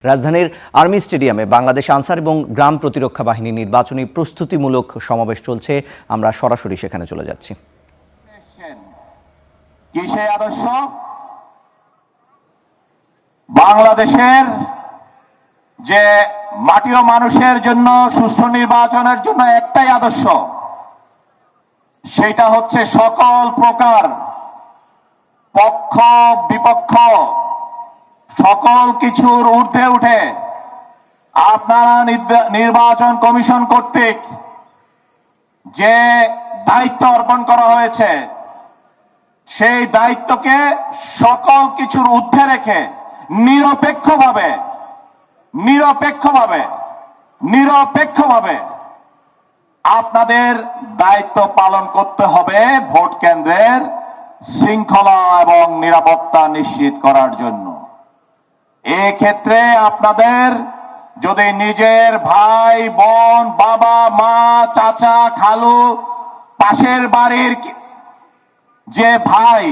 রাজধানীর আর্মি স্টেডিয়ামে বাংলাদেশ আনসার এবং গ্রাম প্রতিরক্ষা বাহিনী নির্বাচনী প্রস্তুতিমূলক সমাবেশ চলছে। আমরা সরাসরি সেখানে চলে যাচ্ছি। কিসে আদর্শ বাংলাদেশের যে মাটি ও মানুষের জন্য সুষ্ঠু নির্বাচনের জন্য একটাই আদর্শ, সেটা হচ্ছে সকল প্রকার পক্ষ বিপক্ষ সকল কিছুর ঊর্ধ্বে উঠে আপনারা নির্বাচন কমিশন কর্তৃক যে দায়িত্ব অর্পণ করা হয়েছে সেই দায়িত্বকে সকল কিছুর ঊর্ধ্বে রেখে নিরপেক্ষভাবে আপনাদের দায়িত্ব পালন করতে হবে ভোট কেন্দ্রের শৃঙ্খলা এবং নিরাপত্তা নিশ্চিত করার জন্য। এক্ষেত্রে আপনাদের যদি নিজের ভাই বোন বাবা মা চাচা খালু পাশের বাড়ির যে ভাই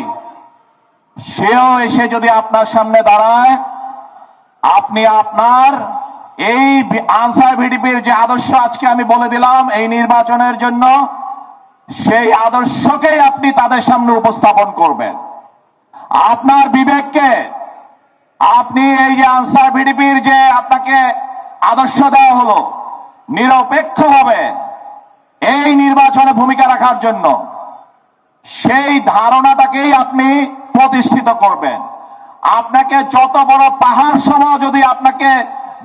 সেও এসে যদি আপনার সামনে দাঁড়ায়, আপনি আপনার এই আনসার ভিডিপির যে আদর্শ আজকে আমি বলে দিলাম এই নির্বাচনের জন্য, সেই আদর্শকেই আপনি তাদের সামনে উপস্থাপন করবেন। আপনার বিবেককে আপনি এই যে আনসার ভিডিপির যে আপনাকে আদর্শ দেওয়া হলো নিরপেক্ষভাবে এই নির্বাচনে ভূমিকা রাখার জন্য, সেই ধারণাটাকেই আপনি প্রতিষ্ঠিত করবেন। আপনাকে যত বড় পাহাড় সম যদি আপনাকে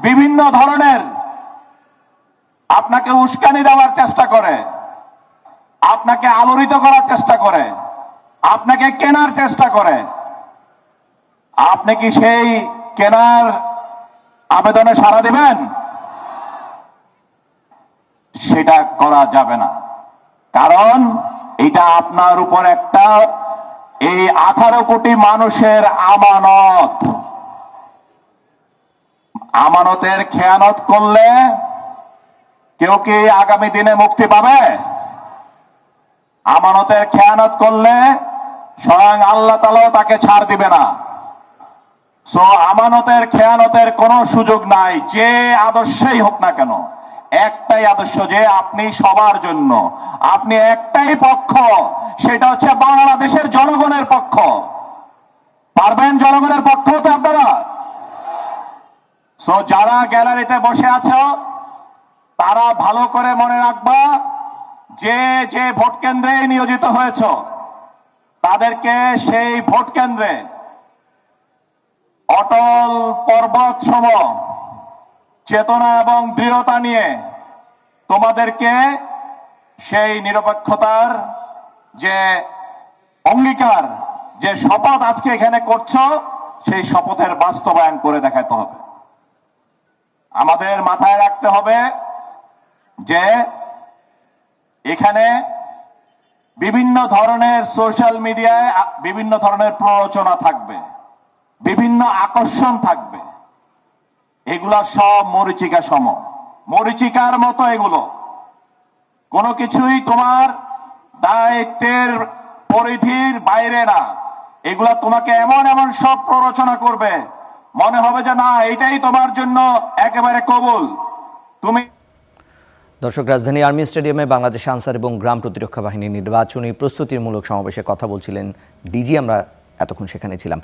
বিভিন্ন ধরনের আপনাকে উস্কানি দেওয়ার চেষ্টা করে, আপনাকে আলোড়িত করার চেষ্টা করে, আপনাকে কেনার চেষ্টা করে, আপনি কি সেই কেনার আবেদনে সাড়া দিবেন? সেটা করা যাবে না, কারণ এটা আপনার উপর একটা এই 18 কোটি মানুষের আমানত। আমানতের খেয়ানত করলে কেউ কি আগামী দিনে মুক্তি পাবে? আমানতের খেয়ানত করলে স্বয়ং আল্লাহ তাআলাও তাকে ছাড় দিবে না। সো আমানতের খেয়ানতের কোনো সুযোগ নাই, যে আদর্শই হোক না কেন। একটাই আদর্শ, যে আপনি সবার জন্য, আপনি একটাই পক্ষ, সেটা হচ্ছে বাংলাদেশের জনগণের পক্ষ। পারবেন জনগণের পক্ষ হতে আপনারা? সো যারা গ্যালারিতে বসে আছো তারা ভালো করে মনে রাখবা, যে যে ভোট কেন্দ্রে নিয়োজিত হয়েছ তাদেরকে সেই ভোট কেন্দ্রে অটল পর্বত সম চেতনা এবং দৃঢ়তা নিয়ে তোমাদেরকে সেই নিরপেক্ষতার যে অঙ্গীকার, যে শপথ আজকে এখানে করছো, সেই শপথের বাস্তবায়ন করে দেখাতে হবে। আমাদের মাথায় রাখতে হবে যে এখানে বিভিন্ন ধরনের সোশ্যাল মিডিয়ায় বিভিন্ন ধরনের প্ররোচনা থাকবে, বিভিন্ন আকর্ষণ থাকবে। এগুলা সব মরীচিকা সম, মরীচিকার মতো। এগুলো কোনো কিছুই তোমার দায়িত্বের পরিধির বাইরে না। এগুলা তোমাকে এমন এমন সব প্ররোচনা করবে, মনে হবে যে না এটাই তোমার জন্য একেবারে কবুল। তুমি দর্শক, রাজধানী আর্মি স্টেডিয়ামে বাংলাদেশ আনসার এবং গ্রাম প্রতিরক্ষা বাহিনী নির্বাচনী প্রস্তুতিমূলক সমাবেশে কথা বলছিলেন ডিজি। আমরা এতক্ষণ সেখানে ছিলাম।